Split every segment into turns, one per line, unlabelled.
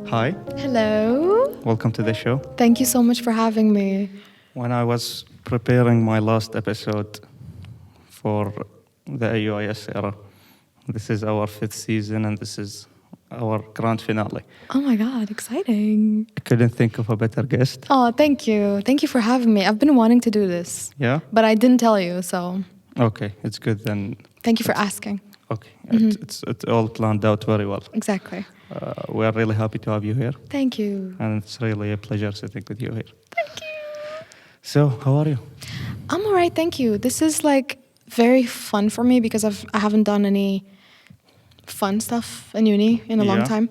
Hi,
Hello.
welcome to the show.
Thank you so much for having me.
When I was preparing my last episode for the AUIS era, this is our 5th season and this is our grand finale.
Oh my God, exciting.
I couldn't think of a better guest.
Oh, thank you. Thank you for having me. I've been wanting to do this,
Yeah?
but I didn't tell you, so
Okay, it's good then.
thank you for asking.
Okay, it's all planned out very well.
Exactly.
We are really happy to have you here
Thank you.
and it's really a pleasure sitting with you here. Thank you. So, how are you?
I'm all right, thank you. This is like very fun for me because I haven't done any fun stuff in uni in a long
Yeah.
time.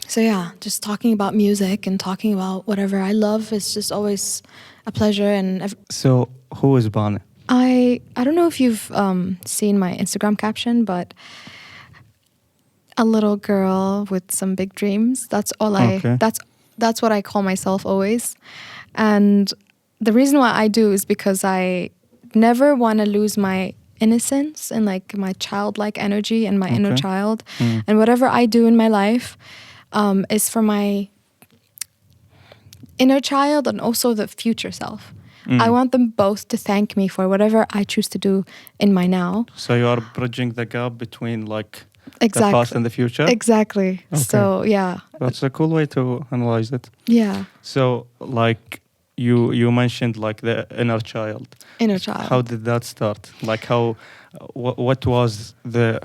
So yeah, just talking about music and talking about whatever I love is just always a pleasure. And
So, who is Bana?
I don't know if you've seen my Instagram caption, but a little girl with some big dreams. That's all
Okay.
that's what I call myself always. And the reason why I do is because I never want to lose my innocence and like my childlike energy and my inner
Okay.
child. And whatever I do in my life is for my inner child and also the future self. I want them both to thank me for whatever I choose to do in my now.
So you are bridging the gap between like the
Exactly.
past and the future?
Exactly.
Okay.
So yeah.
That's a cool way to analyze it.
Yeah.
So like you mentioned like the inner child.
Inner child.
How did that start? Like how what was the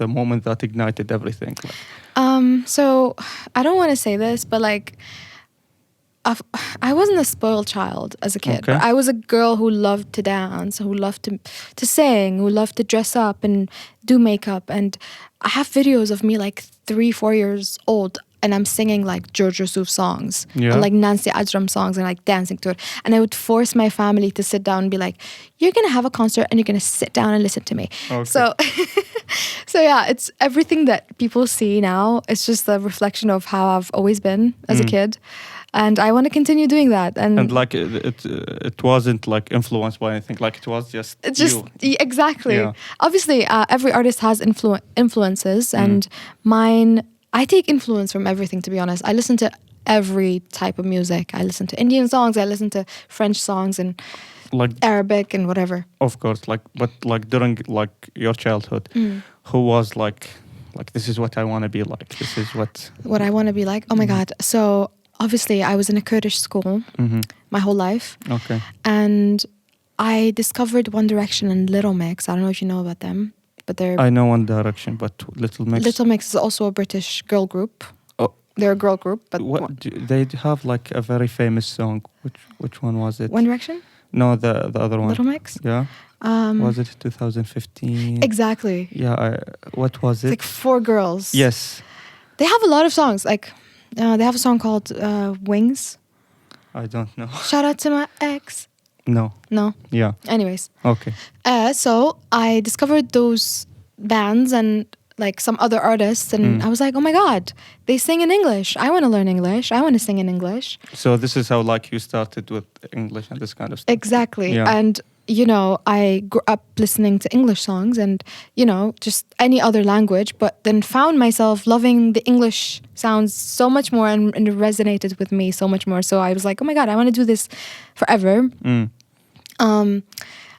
moment that ignited everything?
So I don't want to say this, but like I wasn't a spoiled child as a kid.
Okay.
But I was a girl who loved to dance, who loved to sing, who loved to dress up and do makeup. And I have videos of me like 3-4 years old and I'm singing like George Yusuf songs
Yeah.
and like Nancy Ajram songs and like dancing to it. And I would force my family to sit down and be like, you're going to have a concert and you're going to sit down and listen to me.
Okay.
So yeah, it's everything that people see now. It's just a reflection of how I've always been as a kid. And I want to continue doing that.
And like it wasn't like influenced by anything. Like it was just
it's just
you.
exactly.
Yeah.
Obviously, every artist has influences, and mine. I take influence from everything. To be honest, I listen to every type of music. I listen to Indian songs. I listen to French songs and
Like
Arabic and whatever.
of course, but during like your childhood, who was like this is what I want to be like. This is what.
What I want to be like. Oh my God. So obviously, I was in a Kurdish school my whole life.
Okay.
And I discovered One Direction and Little Mix. I don't know if you know about them, but they're
I know One Direction, but Little Mix.
Little Mix is also a British girl group.
Oh.
They're a girl group, but
They have like a very famous song. Which one was it?
One Direction?
No, the other one.
Little Mix?
Yeah. Was it 2015?
Exactly.
Yeah. What was
It's
it?
like 4 girls.
Yes.
They have a lot of songs. Like they have a song called Wings.
I don't know.
Shout out to my ex.
No.
No.
Yeah.
Anyways.
Okay.
So I discovered those bands and like some other artists and I was like, oh my God, they sing in English. I want to learn English. I want to sing in English.
So this is how like you started with English and this kind of stuff.
Exactly.
Yeah.
And, you know, I grew up listening to English songs and, you know, just any other language, but then found myself loving the English sounds so much more and it resonated with me so much more. So I was like, oh my God, I want to do this forever.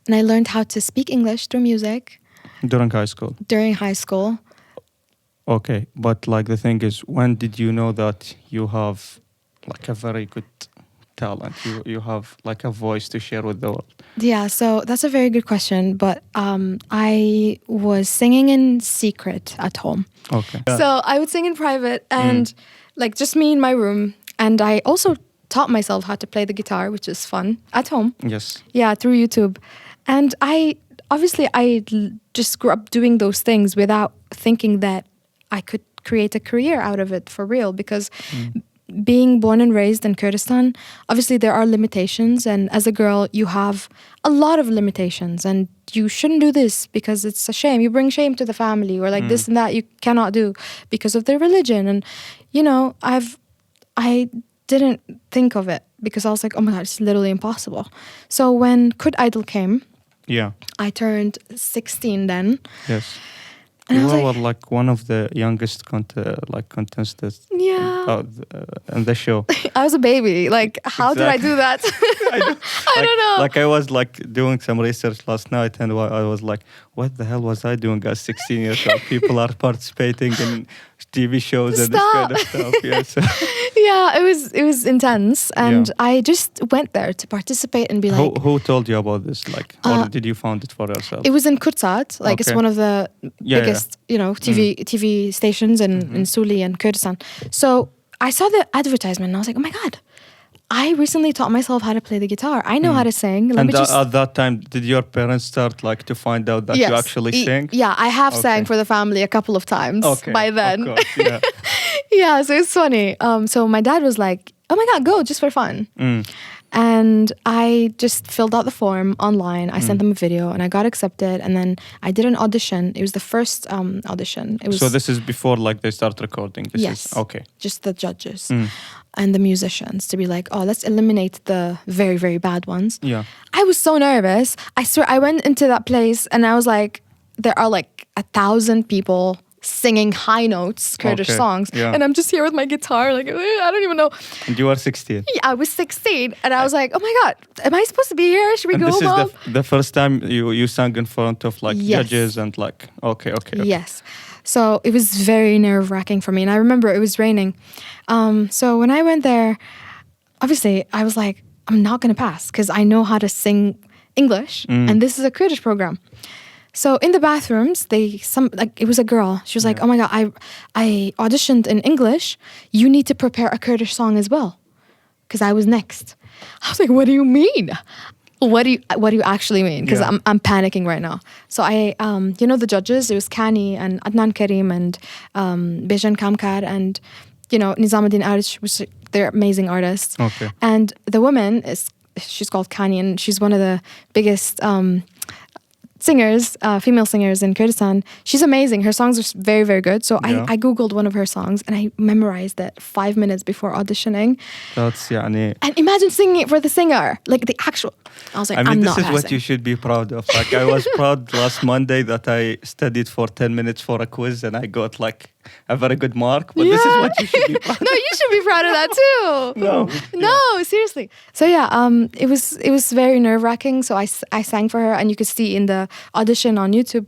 And I learned how to speak English through music.
During high school.
During high school.
Okay, but like the thing is, when did you know that you have like a very good talent? You have like a voice to share with the world.
Yeah, so that's a very good question. But I was singing in secret at home.
Okay.
So I would sing in private and like just me in my room. And I also taught myself how to play the guitar, which is fun, at home.
Yes.
Yeah, through YouTube. And I just grew up doing those things without thinking that I could create a career out of it for real. Because being born and raised in Kurdistan, obviously there are limitations. And as a girl, you have a lot of limitations. And you shouldn't do this because it's a shame. You bring shame to the family or like this and that you cannot do because of their religion. And, you know, I didn't think of it because I was like, oh my God, it's literally impossible. So when Kurd Idol came,
Yeah.
I turned 16 then.
Yes.
And I
You
was
were
like,
like one of the youngest contestants
yeah.
in the show.
I was a baby. Like, how did I do that?
I know.
I don't know.
Like I was like doing some research last night, and I was like, "What the hell was I doing as 16 years old? People are participating in TV shows and this kind of stuff." Yeah, so.
Yeah, it was intense, and
Yeah.
I just went there to participate and be like,
Who told you about this? Like, or did you found it for yourself?
it was in Kurdsat, like it's
Okay.
one of the
Yeah,
biggest, you know, TV stations in Suli and Kurdistan. So I saw the advertisement and I was like, oh my God, I recently taught myself how to play the guitar. I know how to sing. Let
And
me just...
at that time, did your parents start like to find out that you actually sing?
Yeah, I have sang
Okay.
for the family a couple of times by then.
Of course, yeah.
Yeah, so it's funny. So my dad was like, oh my God, go just for fun.
Mm.
And I just filled out the form online. I sent them a video and I got accepted. And then I did an audition. It was the first audition. It was,
So this is before like they start recording? This
yes.
Is, okay.
Just the judges and the musicians to be like, oh, let's eliminate the very, very bad ones.
Yeah.
I was so nervous. I swear, I went into that place and I was like, there are like 1,000 people singing high notes Kurdish songs, and I'm just here with my guitar, like I don't even know.
And you were 16.
Yeah, I was 16, and I was like, oh my God, am I supposed to be here? Should we go,
This
Mom?
is the first time you sang in front of like
Yes.
judges and like okay.
Yes. So it was very nerve-wracking for me, and I remember it was raining. So when I went there, obviously I was like, I'm not gonna pass because I know how to sing English, and this is a Kurdish program. So in the bathrooms, it was a girl. She was like, "Oh my God, I auditioned in English. You need to prepare a Kurdish song as well, because I was next." I was like, "What do you mean? What do you actually mean?" Because I'm panicking right now. So I, the judges. It was Kani and Adnan Karim and Bejan Kamkar and Nizamuddin Arish, which they're amazing artists.
Okay.
And the woman she's called Kani, and she's one of the biggest singers, female singers in Kurdistan. She's amazing. Her songs are very, very good. So I Googled one of her songs and I memorized it 5 minutes before auditioning.
That's يعني.
And imagine singing it for the singer, like the actual. I was like, I'm not
this is
passing.
what you should be proud of. Like I was proud last Monday that I studied for 10 minutes for a quiz and I got like a very good mark. But this is what you should be proud of.
No, you should be proud of that too. No, seriously. So it was very nerve-wracking. So I sang for her, and you could see in the audition on YouTube,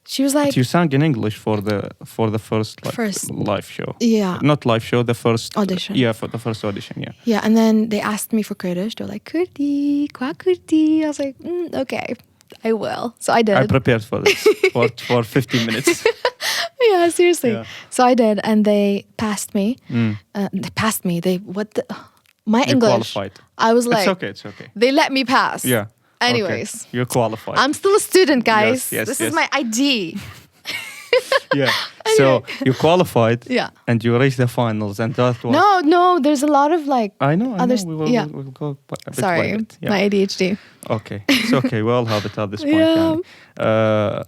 she was like,
but you sang in English for the first live show.
Yeah.
Not live show, the first
audition.
Yeah, for the first audition, yeah.
Yeah, and then they asked me for Kurdish. They were like, Kurdi, kwa Kurdi. I was like, okay, I will. So I did.
I prepared for this for 15 minutes.
Yeah, seriously.
Yeah.
So I did, and they passed me. They passed me. My
You
English.
qualified.
I was like,
It's okay.
They let me pass.
Yeah.
Anyways.
Okay. You're qualified.
I'm still a student, guys.
Yes,
This is my ID.
Yeah. So you qualified.
Yeah.
And you reached the finals, and that was.
No. There's a lot of like.
I know. We'll go a bit
Sorry,
by bit. Yeah.
my ADHD.
Okay, it's okay. We all have it at this point.
Yeah.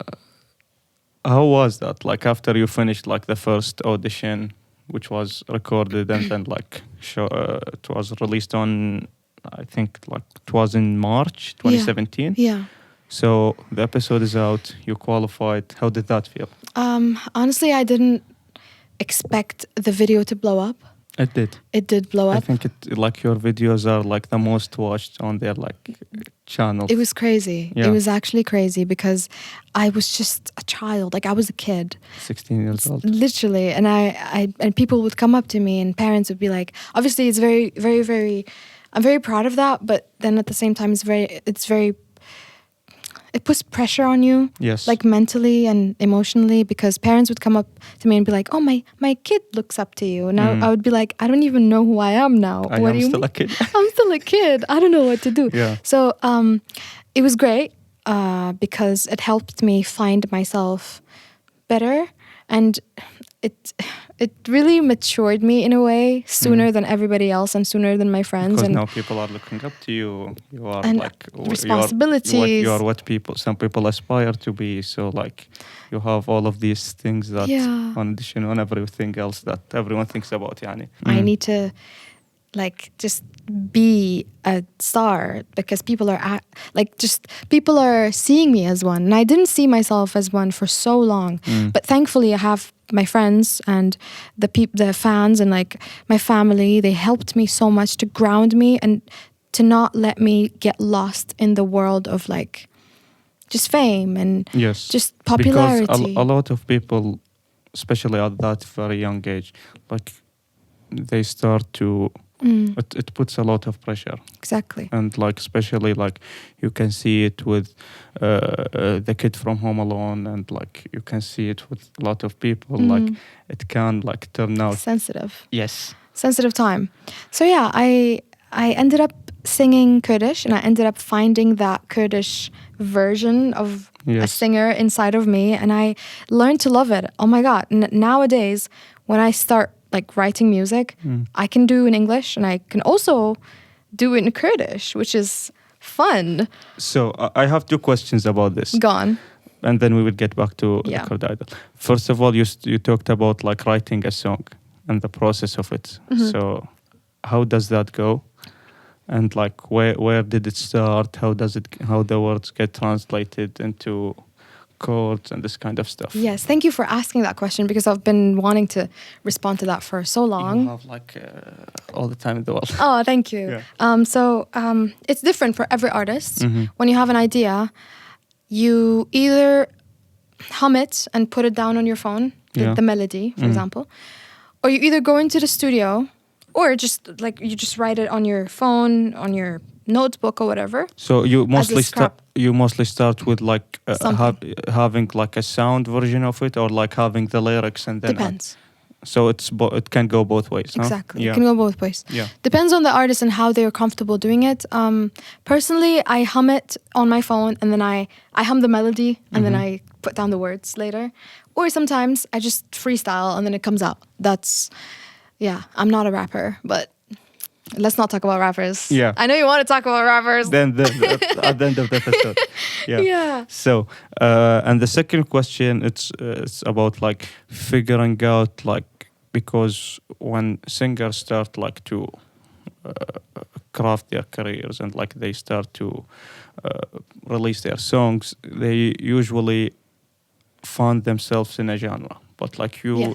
How was that? Like after you finished like the first audition, which was recorded and then like it was released on, I think like it was in March 2017.
Yeah.
So the episode is out. You qualified. How did that feel?
Honestly, I didn't expect the video to blow up.
It did.
It did blow up.
I think like your videos are like the most watched on their like channel.
It was crazy.
Yeah.
It was actually crazy because I was just a child. Like I was a kid.
16 years old.
Literally. And and people would come up to me and parents would be like, obviously it's very, very, very, I'm very proud of that. But then at the same time, it puts pressure on you,
Yes.
like mentally and emotionally, because parents would come up to me and be like, oh, my kid looks up to you. And I would be like, I don't even know who I am now.
I
What
am
do you
still
mean?
a kid.
I'm still a kid. I don't know what to do.
Yeah.
So it was great because it helped me find myself better. And it really matured me in a way sooner than everybody else and sooner than my friends.
Because
and
now people are looking up to you. You are
and
like
responsibilities.
You are what some people aspire to be. So like you have all of these things that,
Yeah.
on addition on everything else that everyone thinks about. Yani.
I need to like just be a star because people are people are seeing me as one, and I didn't see myself as one for so long. But thankfully I have my friends and the fans and like my family. They helped me so much to ground me and to not let me get lost in the world of like just fame and just popularity.
Because a lot of people, especially at that very young age, like they start to it puts a lot of pressure.
Exactly.
And like especially like you can see it with the kid from Home Alone, and like you can see it with a lot of people. Like it can like turn out
sensitive.
Yes.
Sensitive time. So yeah, I ended up singing Kurdish, and I ended up finding that Kurdish version of a singer inside of me, and I learned to love it. Oh my God. Nowadays, when I start like writing music, I can do in English and I can also do it in Kurdish, which is fun.
So I have two questions about this.
Go on.
And then we will get back to the Kurd Idol. First of all, you talked about like writing a song and the process of it. So how does that go? And like where did it start? How the words get translated into chords and this kind of stuff?
Yes, thank you for asking that question, because I've been wanting to respond to that for so long.
You have like all the time in the world.
Oh, thank you. Yeah. It's different for every artist. When you have an idea, you either hum it and put it down on your phone, the melody, for example, or you either go into the studio, or just like you just write it on your phone, on your notebook or whatever.
So you mostly start with like having like a sound version of it, or like having the lyrics and then
depends.
So it can go both ways.
Exactly.
Huh?
It can go both ways.
Yeah.
Depends on the artist and how they're comfortable doing it. Personally, I hum it on my phone, and then I hum the melody, and then I put down the words later. Or sometimes I just freestyle and then it comes out. I'm not a rapper, but let's not talk about rappers.
Yeah.
I know you want to talk about rappers.
Then at the end of the episode. Yeah.
Yeah.
So, and the second question, it's about like figuring out like, because when singers start like to craft their careers and like they start to release their songs, they usually find themselves in a genre. But like you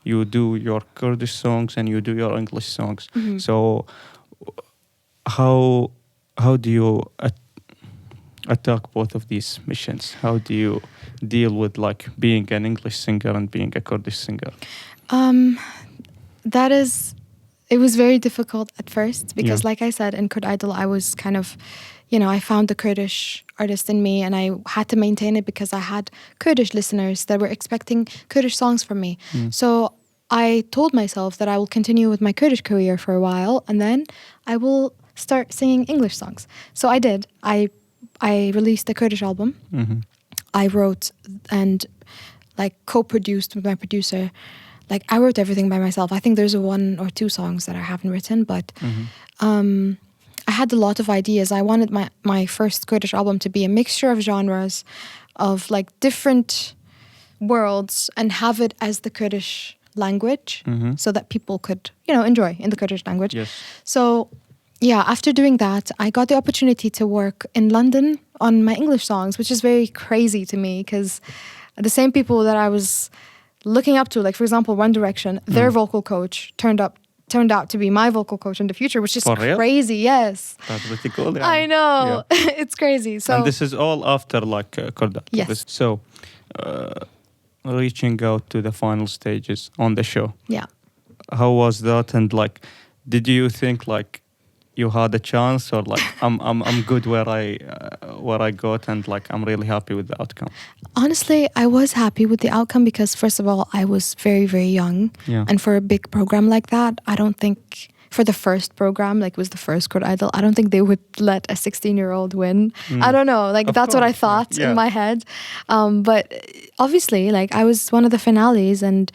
do your Kurdish songs and you do your English songs. So how do you attack both of these missions? How do you deal with like being an English singer and being a Kurdish singer?
It was very difficult at first because like I said, in Kurd Idol, I was kind of, I found the Kurdish artist in me, and I had to maintain it because I had Kurdish listeners that were expecting Kurdish songs from me. So I told myself that I will continue with my Kurdish career for a while, and then I will start singing English songs. So I did. I released a Kurdish album. I wrote and like co-produced with my producer. Like I wrote everything by myself. I think there's 1 or 2 songs that I haven't written, but I had a lot of ideas. I wanted my first Kurdish album to be a mixture of genres, of like different worlds, and have it as the Kurdish language so that people could, enjoy in the Kurdish language.
Yes.
So after doing that, I got the opportunity to work in London on my English songs, which is very crazy to me because the same people that I was looking up to, like for example, One Direction, their vocal coach turned out to be my vocal coach in the future, which is crazy. Yes,
that's pretty cool.
Yeah. I know. Yeah. It's crazy. So,
and this is all after like Kurd Idol.
Yes.
So reaching out to the final stages on the show.
Yeah.
How was that? And like, did you think like you had a chance, or like I'm good where I got, and like I'm really happy with the outcome?
Honestly, I was happy with the outcome because first of all, I was very, very young.
Yeah.
And for a big program like that, I don't think for the first program, like it was the first Kurd Idol, I don't think they would let a 16-year-old win. I don't know, like that's what I thought in my head. But obviously, like I was one of the finales, and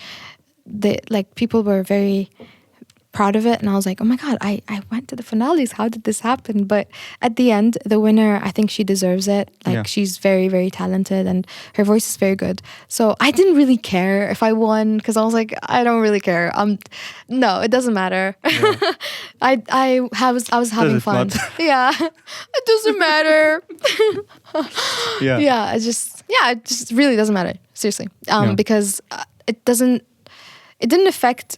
people were very proud of it, and I was like, oh my God, I went to the finales. How did this happen? But at the end, the winner, I think she deserves it. Like, she's very, very talented, and her voice is very good. So I didn't really care if I won, because I was like, I don't really care. No, it doesn't matter. Yeah. I was having fun. Yeah, it doesn't matter. Yeah, it just really doesn't matter. Seriously, because it didn't affect.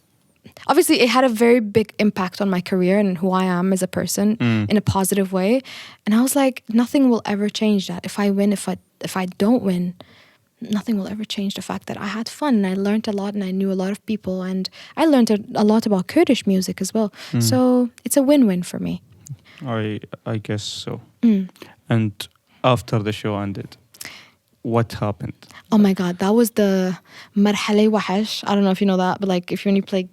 Obviously, it had a very big impact on my career and who I am as a person in a positive way. And I was like, nothing will ever change that. If I win, if I don't win, nothing will ever change the fact that I had fun and I learned a lot and I knew a lot of people and I learned a lot about Kurdish music as well. So it's a win-win for me.
I guess so. And after the show ended, what happened?
Oh my God, that was the Marhale Wahash. I don't know if you know that, but like when you play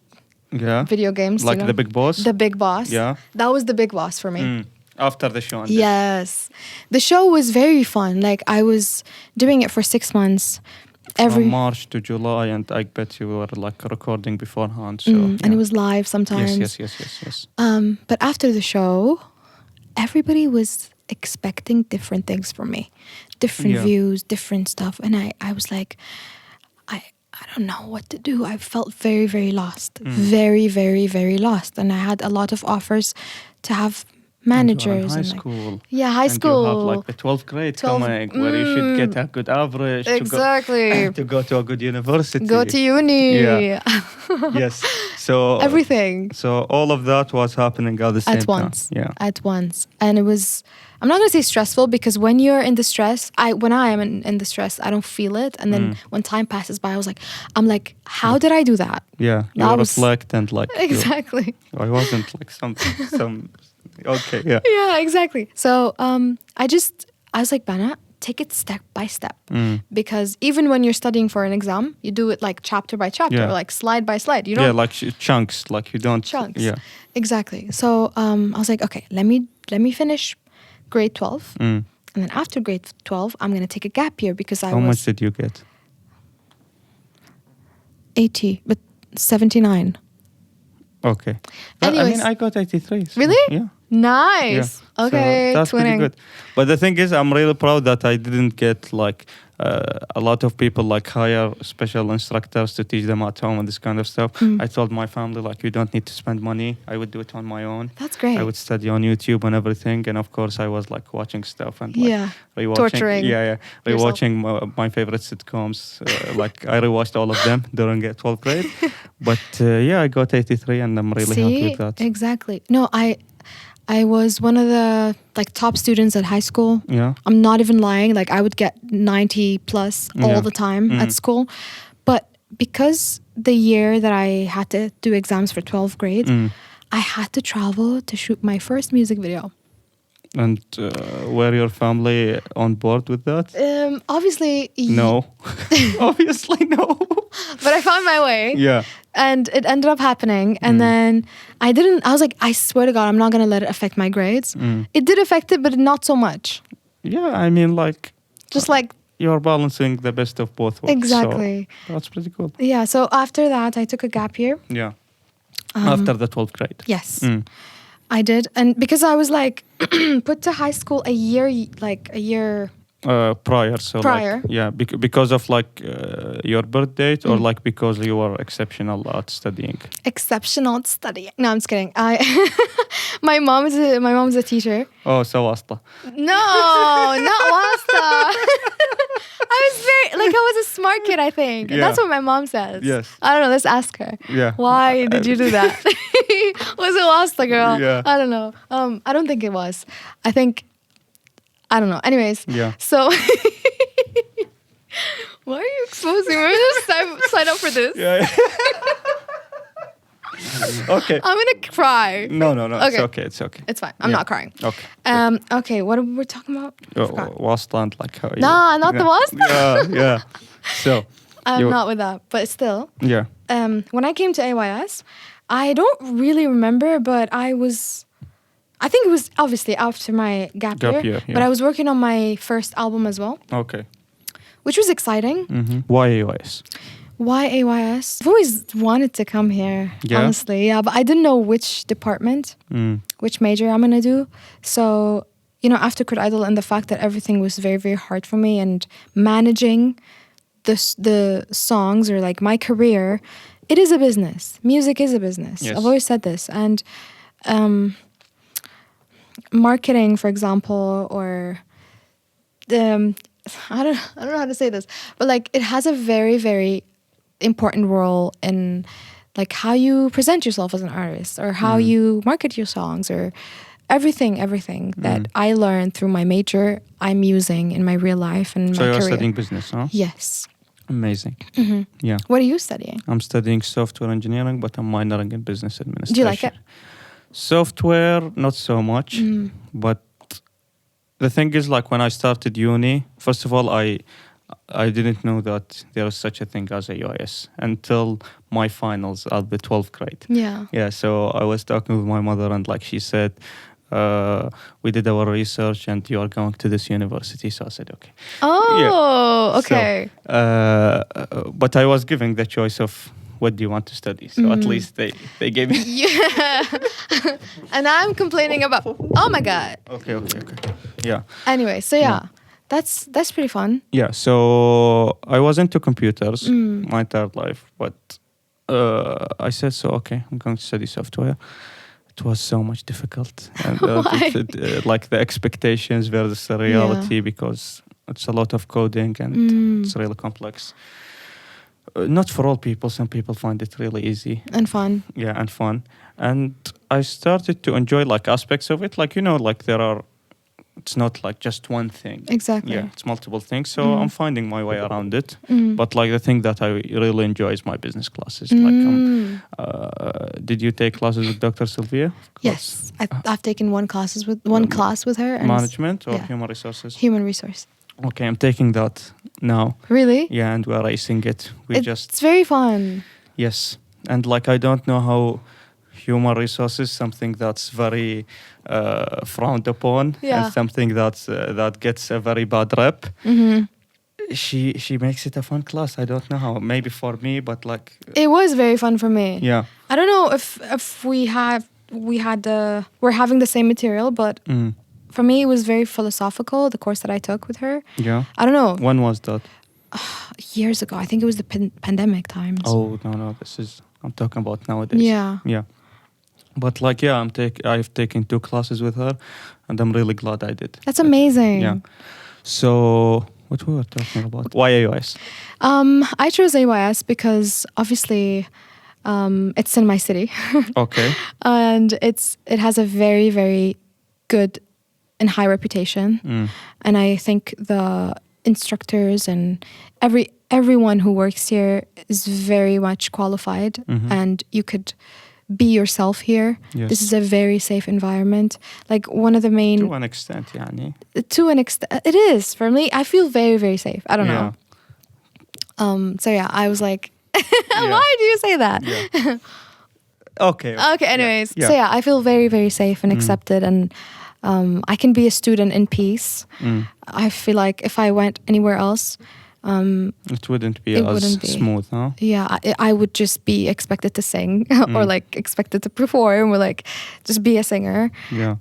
video games,
like the big boss.
The big boss.
Yeah,
that was the big boss for me.
After the show ended.
Yes, the show was very fun. Like I was doing it for 6 months.
From March to July, and I bet you were like recording beforehand. So
and it was live sometimes.
Yes.
But after the show, everybody was expecting different things from me, different views, different stuff, and I was like, I don't know what to do. I felt very, very lost, very, very, very lost, and I had a lot of offers to have managers.
And high school.
Yeah, high school.
You have like the 12th grade coming, where you should get a good average.
Exactly.
To go to a good university.
Go to uni.
Yeah. Yes. So
everything.
So all of that was happening at the same time.
At once.
Yeah.
At once, and it was. I'm not gonna say stressful, because when you're in the stress, when I am in the stress, I don't feel it. And then when time passes by, I'm like, how did I do that?
Yeah, you reflect and like
exactly.
I wasn't like some. Okay, yeah.
Yeah, exactly. So I was like, Bana, take it step by step, because even when you're studying for an exam, you do it like chapter by chapter, or like slide by slide. You don't.
Yeah, like chunks. Like you don't.
Chunks.
Yeah.
Exactly. So I was like, okay, let me finish grade 12, and then after grade 12 I'm going to take a gap year, because
How much did you get?
80, but 79.
Okay.
Anyways,
I mean, I got 83. So,
really?
Yeah.
Nice.
Yeah.
Okay,
so that's
twinning.
pretty good. But the thing is, I'm really proud that I didn't get like a lot of people like hire special instructors to teach them at home and this kind of stuff. I told my family, like, you don't need to spend money. I would do it on my own.
That's great.
I would study on YouTube and everything. And of course, I was like watching stuff and like rewatching.
Torturing.
Yeah. Rewatching my favorite sitcoms. Like I rewatched all of them during 12th grade. But I got 83 and I'm really happy with that.
Exactly. No, I was one of the like top students at high school.
Yeah.
I'm not even lying. Like I would get 90 plus all the time at school. But because the year that I had to do exams for 12th grade, I had to travel to shoot my first music video.
And were your family on board with that?
Obviously,
no. Obviously, no.
But I found my way.
Yeah.
And it ended up happening. And then I was like, I swear to God, I'm not going to let it affect my grades. It did affect it, but not so much.
Yeah, I mean, like...
Just like...
You're balancing the best of both worlds.
Exactly.
So that's pretty cool.
Yeah, so after that, I took a gap year.
Yeah. After the 12th grade.
Yes. I did. And because I was like put to high school a year
prior. So
prior.
Like, because of like your birth date, or like because you were exceptional at studying.
Exceptional at studying. No, I'm just kidding. My mom is a teacher.
Oh, so wasta.
No, not wasta. I was a smart kid, I think. And that's what my mom says.
Yes.
I don't know. Let's ask her.
Yeah.
Why did you do that? Was it wasta, girl?
Yeah.
I don't know. I don't think it was. I don't know. Anyways.
Yeah.
So why are you exposing me? Just sign up for this.
Yeah. Okay.
I'm gonna cry.
No.
Okay.
It's okay.
It's fine. I'm not crying.
Okay.
Okay. What were we talking about?
Wasta and like how you...
No, not the wasta.
Yeah. So.
I'm not with that, but still.
Yeah.
When I came to AUIS, I don't really remember, but I think it was obviously after my gap year.
Yeah.
But I was working on my first album as well.
Okay.
Which was exciting.
Why AUIS?
Why AUIS? I've always wanted to come here,
Yeah?
honestly. Yeah, but I didn't know which department, which major I'm going to do. So, after Kurd Idol and the fact that everything was very, very hard for me and managing the songs or like my career, it is a business. Music is a business.
Yes.
I've always said this. And marketing, for example, or I don't know how to say this, but like it has a very, very important role in like how you present yourself as an artist or how you market your songs or everything that I learned through my major I'm using in my real life and
So
my
you're
career.
studying business, huh?
Yes.
Amazing. Yeah.
What are you studying?
I'm studying software engineering, but I'm minoring in business administration.
Do you like it?
Software, not so much. But the thing is, like when I started uni, first of all, I didn't know that there is such a thing as a AUIS until my finals at the 12th grade.
Yeah.
Yeah, so I was talking with my mother and like she said, we did our research and you are going to this university. So I said, okay.
Oh, okay.
So, but I was giving the choice of what do you want to study. So at least they gave me.
Yeah. And I'm complaining about, oh my God.
Okay. Yeah.
Anyway, so yeah. That's pretty fun.
Yeah, so I was into computers my entire life, but I said, so okay, I'm going to study software. It was so much difficult. And,
Why?
like the expectations versus the reality, because it's a lot of coding and it's really complex. Not for all people. Some people find it really easy.
And fun.
Yeah, and fun. And I started to enjoy like aspects of it. Like, like there are, it's not like just one thing.
Exactly.
Yeah, it's multiple things. So I'm finding my way around it.
Mm.
But like the thing that I really enjoy is my business classes. Like, did you take classes with Dr. Sylvia?
Yes, I've taken one class with her. And
Management or human resources?
Human resource.
Okay, I'm taking that now.
Really?
Yeah, and we're racing it.
It's very fun.
Yes, and like I don't know how human resources, something that's very frowned upon, and something that gets a very bad rep.
Mm-hmm.
She makes it a fun class. I don't know how. Maybe for me, but like
it was very fun for me.
Yeah.
I don't know if we're having the same material, but for me it was very philosophical. The course that I took with her.
Yeah.
I don't know.
When was that?
Years ago. I think it was the pandemic times.
Oh no! I'm talking about nowadays.
Yeah.
Yeah. But like I've taken 2 classes with her, and I'm really glad I did.
That's amazing.
Yeah. So what we were talking about? Why AUIS?
I chose AUIS because obviously it's in my city.
Okay.
And it has a very, very good and high reputation. And I think the instructors and everyone who works here is very much qualified, and you could be yourself here.
Yes.
This is a very safe environment. Like one of the main...
To an extent, يعني.
To an extent. It is. For me, I feel very, very safe. I don't know. So yeah, I was like, why do you say that?
Yeah. Okay.
Okay, anyways.
Yeah.
So yeah, I feel very, very safe and accepted, and I can be a student in peace. I feel like if I went anywhere else...
it wouldn't be smooth, huh?
Yeah, I would just be expected to sing or like expected to perform or like just be a singer.
Yeah.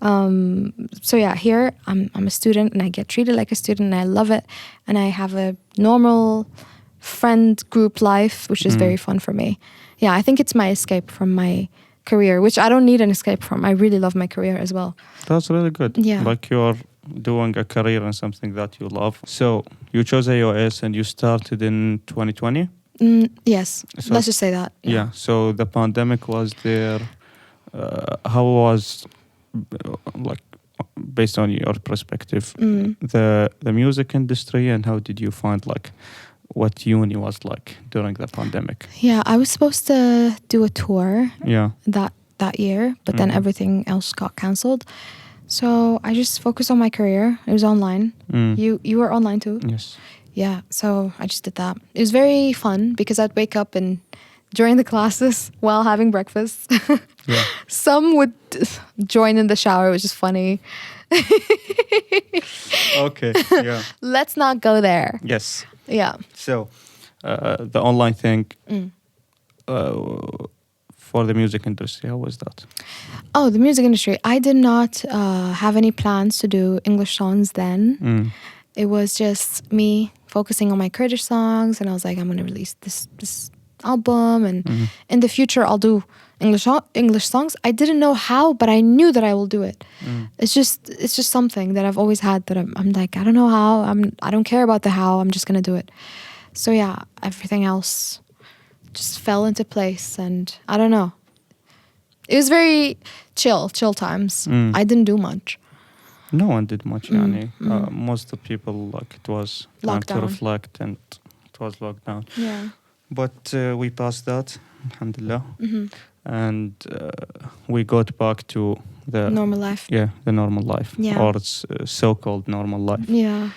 So yeah, here I'm a student and I get treated like a student and I love it, and I have a normal friend group life, which is very fun for me. Yeah, I think it's my escape from my career, which I don't need an escape from. I really love my career as well.
That's really good.
Yeah.
Like you're doing a career in something that you love. So you chose AUIS and you started in 2020?
Yes,
So
let's just say that.
Yeah. So the pandemic was there. How was, like, based on your perspective, the music industry, and how did you find like what uni was like during the pandemic?
Yeah, I was supposed to do a tour.
Yeah.
That year, but then everything else got cancelled. So I just focused on my career. It was online. You were online too?
Yes.
Yeah, so I just did that. It was very fun because I'd wake up and during the classes while having breakfast.
Yeah.
Some would join in the shower, which is funny.
Okay. Yeah.
Let's not go there.
Yes.
Yeah.
So the online thing for the music industry. How was that?
Oh, the music industry. I did not have any plans to do English songs then. It was just me focusing on my Kurdish songs, and I was like, I'm going to release this album, and in the future I'll do English songs. I didn't know how, but I knew that I will do it. It's just something that I've always had, that I'm like, I don't know how. I don't care about the how. I'm just going to do it. So yeah, everything else just fell into place, and I don't know. It was very chill times. I didn't do much.
No one did much, yani. Most of the people, like, it was time to reflect, and it was lockdown.
Yeah.
But we passed that, alhamdulillah. And we got back to the
normal life.
Yeah, the normal life.
Yeah.
Or it's so-called normal life.
Yeah.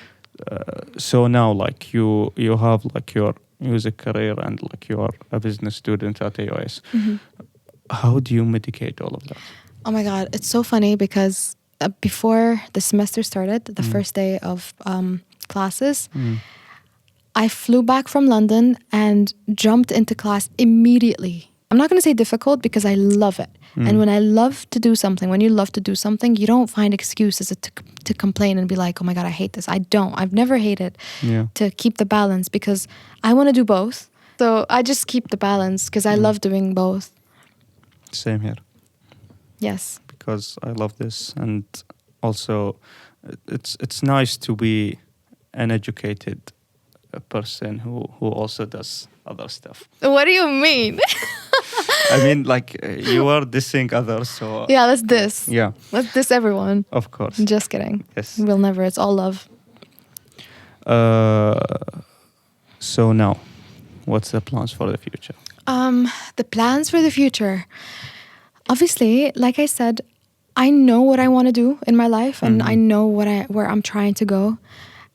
So now, like, you have, like, your music career, and, like, you are a business student at AUIS. How do you mitigate all of that?
Oh my God, it's so funny because before the semester started, the first day of classes, I flew back from London and jumped into class immediately. I'm not going to say difficult, because I love it. And when I love to do something, when you love to do something, you don't find excuses to complain and be like, oh my God, I hate this. I don't. I've never hated to keep the balance, because I want to do both. So I just keep the balance because I love doing both.
Same here.
Yes.
Because I love this, and also it's nice to be an educated person who also does other stuff.
What do you mean?
I mean, like, you are dissing others, so
yeah, let's diss.
Yeah,
let's diss everyone.
Of course.
Just kidding.
Yes.
We'll never. It's all love.
So now, what's the plans for the future?
The plans for the future. Obviously, like I said, I know what I want to do in my life, and I know where I'm trying to go,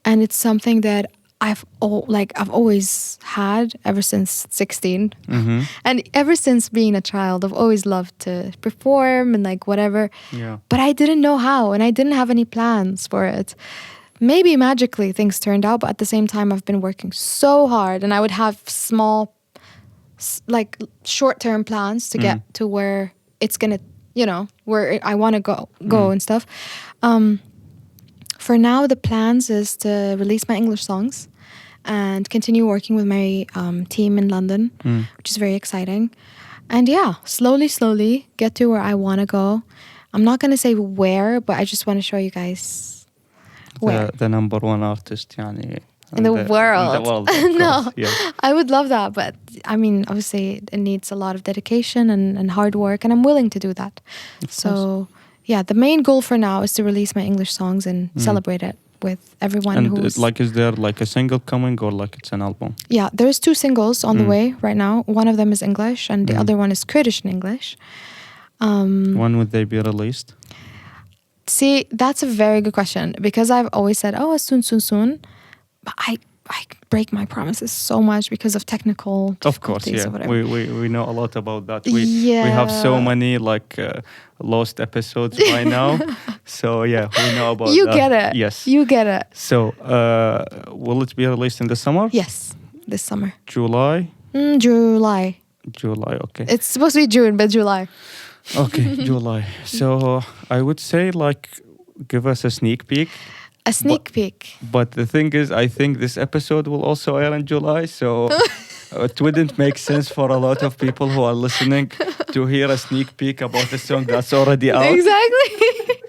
and it's something that I've always had ever since 16, and ever since being a child, I've always loved to perform and like whatever.
Yeah.
But I didn't know how, and I didn't have any plans for it. Maybe magically things turned out, but at the same time, I've been working so hard, and I would have small, like short-term plans to get to where it's gonna, where I want to go and stuff. For now, the plans is to release my English songs and continue working with my team in London, which is very exciting. And yeah, slowly get to where I want to go. I'm not going to say where, but I just want to show you guys where.
The number one artist, yani,
in the world.
In the world,
no,
yeah.
I would love that. But I mean, obviously, it needs a lot of dedication and hard work, and I'm willing to do that. So yeah, the main goal for now is to release my English songs and celebrate it with everyone.
And is there like a single coming, or like it's an album?
Yeah, there's 2 singles on the way right now. One of them is English, and the other one is Kurdish in English.
When would they be released?
See, that's a very good question, because I've always said, oh, soon. But I break my promises so much because of technical difficulties.
Of course, yeah.
Or whatever.
We know a lot about that. We have so many lost episodes by now. So yeah, we know about
you
that.
get it.
Yes.
You get it.
So will it be released in the summer?
Yes, this summer.
July?
July.
July, okay.
It's supposed to be June, but July.
Okay, July. So I would say give us a sneak peek.
A sneak peek.
But the thing is, I think this episode will also air in July, so it wouldn't make sense for a lot of people who are listening to hear a sneak peek about a song that's already out.
Exactly.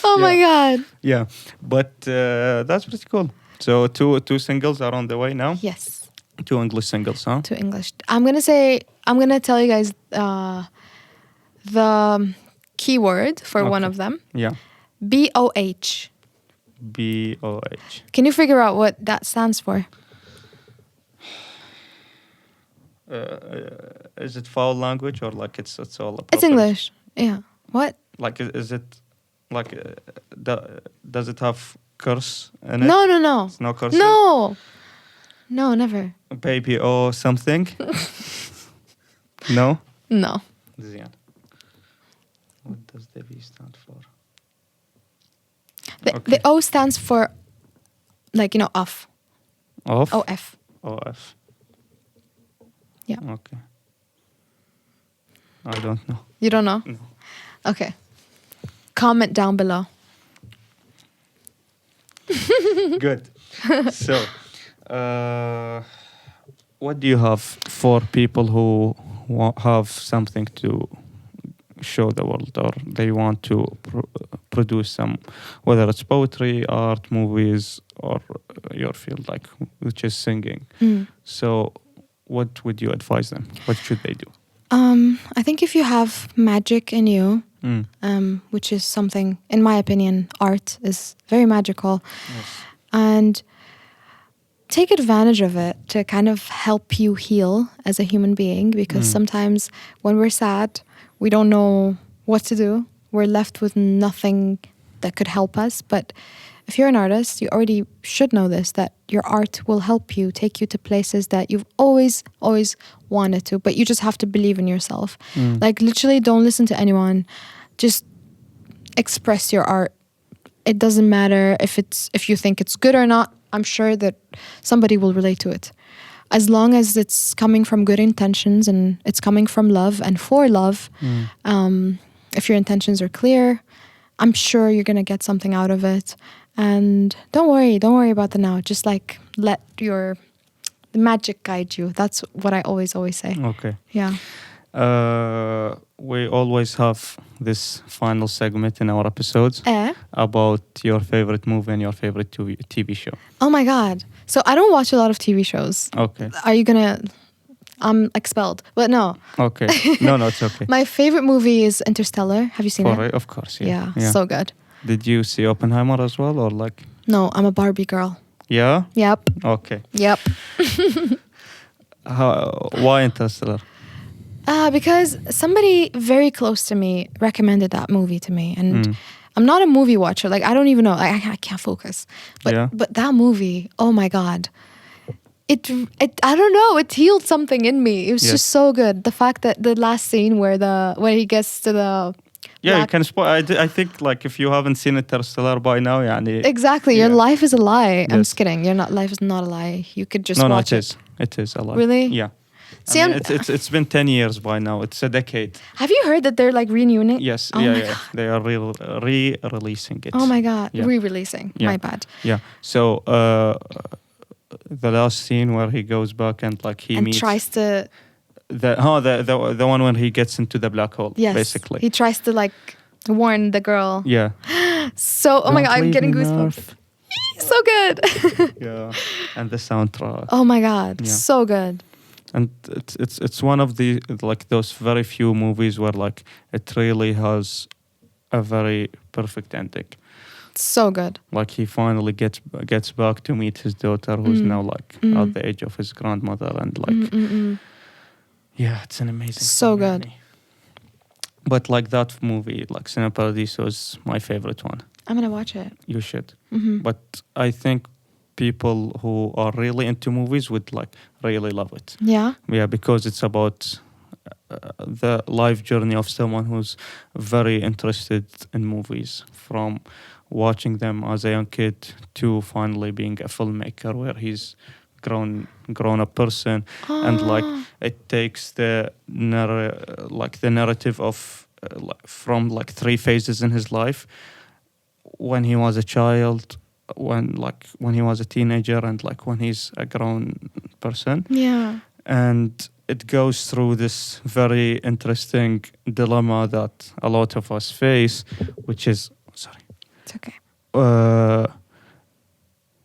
Oh my God.
Yeah, but that's pretty cool. So two singles are on the way now?
Yes.
2 English singles, huh?
2 English. I'm going to tell you guys the keyword for one of them.
Yeah.
BOH.
BOH.
Can you figure out what that stands for?
Is it foul language, or like it's all appropriate?
It's English. Yeah. What?
Like, is it like does it have curse in it?
No.
It's no curse.
No, never.
Baby or something? No.
No.
Zian. What does the B stand for?
The O stands for, off.
Off?
OF.
OF.
Yeah.
Okay. I don't know.
You don't know?
No.
Okay. Comment down below.
Good. So, what do you have for people who have something to show the world, or they want to produce some, whether it's poetry, art, movies, or your field, like which is singing? So, what would you advise them? What should they do?
I think if you have magic in you, which is something, in my opinion, art is very magical.
Yes.
And take advantage of it to kind of help you heal as a human being, because sometimes when we're sad, we don't know what to do. We're left with nothing that could help us. But if you're an artist, you already should know this, that your art will help you, take you to places that you've always wanted to, but you just have to believe in yourself. Like literally don't listen to anyone. Just express your art. It doesn't matter if you think it's good or not. I'm sure that somebody will relate to it. As long as it's coming from good intentions and it's coming from love and for love, if your intentions are clear, I'm sure you're going to get something out of it. And don't worry about the now. Just like let the magic guide you. That's what I always say.
Okay.
Yeah.
We always have this final segment in our episodes about your favorite movie and your favorite TV show.
Oh my God. So I don't watch a lot of TV shows.
Okay.
Are you gonna... I'm expelled. But no.
Okay. No, it's okay.
My favorite movie is Interstellar. Have you seen it?
Of course, yeah.
So good.
Did you see Oppenheimer as well, or like?
No, I'm a Barbie girl.
Yeah?
Yep.
Okay.
Yep.
Why Interstellar?
Because somebody very close to me recommended that movie to me, and I'm not a movie watcher. Like I don't even know. I can't focus. But that movie, oh my God, it I don't know. It healed something in me. It was just so good. The fact that the last scene when he gets to the
you can spoil. I think like if you haven't seen Interstellar by now,
exactly. Your life is a lie. I'm just kidding. Life is not a lie. You could just watch it.
It is a lie.
Really?
Yeah.
See,
it's been 10 years by now. It's a decade.
Have you heard that they're like renewing?
Yes.
Oh
yeah. They are re-releasing it.
Oh my God.
Yeah.
Re-releasing.
Yeah.
My bad.
Yeah. So the last scene where he goes back and like he meets
tries to
the one when he gets into the black hole.
Yes.
Basically.
He tries to like warn the girl.
Yeah.
So my God, I'm getting goosebumps. So good.
Yeah. And the soundtrack.
Oh my God. So good.
And it's one of the like those very few movies where like it really has a very perfect ending.
So good.
Like he finally gets back to meet his daughter, who's now like at the age of his grandmother, and like yeah, it's an amazing.
So good.
But like that movie, like Cinema Paradiso, is my favorite one.
I'm gonna watch it.
You should. But I think people who are really into movies would like really love it.
Yeah.
Yeah, because it's about the life journey of someone who's very interested in movies, from watching them as a young kid to finally being a filmmaker where he's grown up person. And like it takes the narrative of from like three phases in his life: when he was a child, when he was a teenager, and like when he's a grown person.
Yeah.
And it goes through this very interesting dilemma that a lot of us face, which is
it's okay.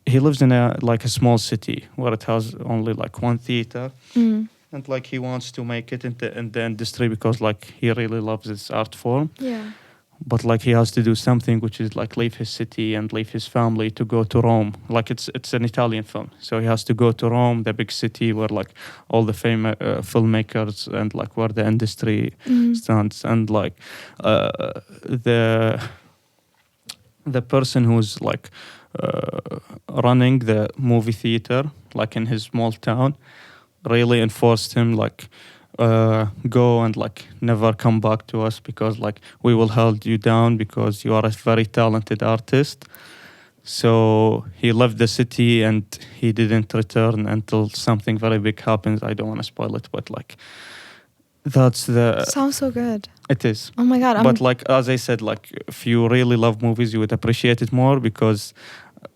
He lives in a small city where it has only like one theater, and like he wants to make it in the industry because like he really loves this art form.
Yeah.
But like he has to do something, which is like leave his city and leave his family to go to Rome. Like it's an Italian film, so he has to go to Rome, the big city where like all the famous filmmakers and like where the industry stands. And like the person who's like running the movie theater, like in his small town, really enforced him like, go and like never come back to us because like we will hold you down because you are a very talented artist. So he left the city and he didn't return until something very big happens. I don't want to spoil it, but like that's the
Sounds so good.
it is.
Oh my God.
But like as I said, like if you really love movies, you would appreciate it more because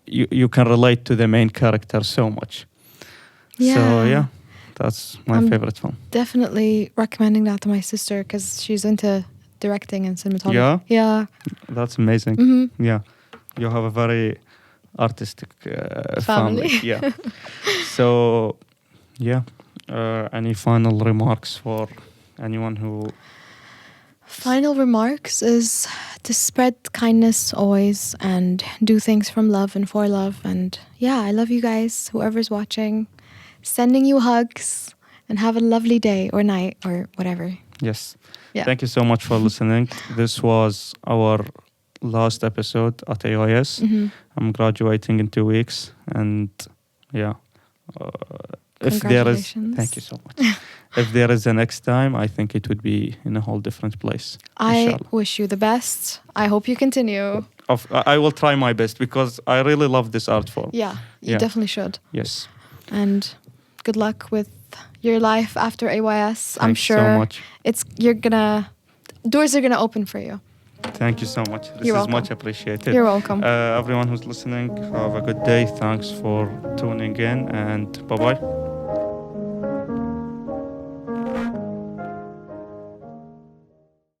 you can relate to the main character so much. So yeah, that's my favorite film.
Definitely recommending that to my sister because she's into directing and cinematography.
Yeah?
Yeah.
That's amazing.
Mm-hmm.
Yeah, you have a very artistic family. Yeah. So yeah, any final remarks for anyone who?
Final remarks is to spread kindness always and do things from love and for love. And yeah, I love you guys, whoever's watching. Sending you hugs and have a lovely day or night or whatever.
Yes.
Yeah.
Thank you so much for listening. This was our last episode at AUIS.
Mm-hmm.
I'm graduating in 2 weeks, and yeah. If there is, thank you so much. If there is a next time, I think it would be in a whole different place.
I
Inshallah.
wish you the best. I hope you continue.
I will try my best because I really love this art form.
Yeah, you definitely should.
Yes.
And good luck with your life after AYS. I'm
Thanks
sure
so much.
Doors are gonna open for you.
Thank you so much. This
You're
is
welcome.
much appreciated.
You're welcome.
Everyone who's listening, have a good day. Thanks for tuning in, and bye-bye.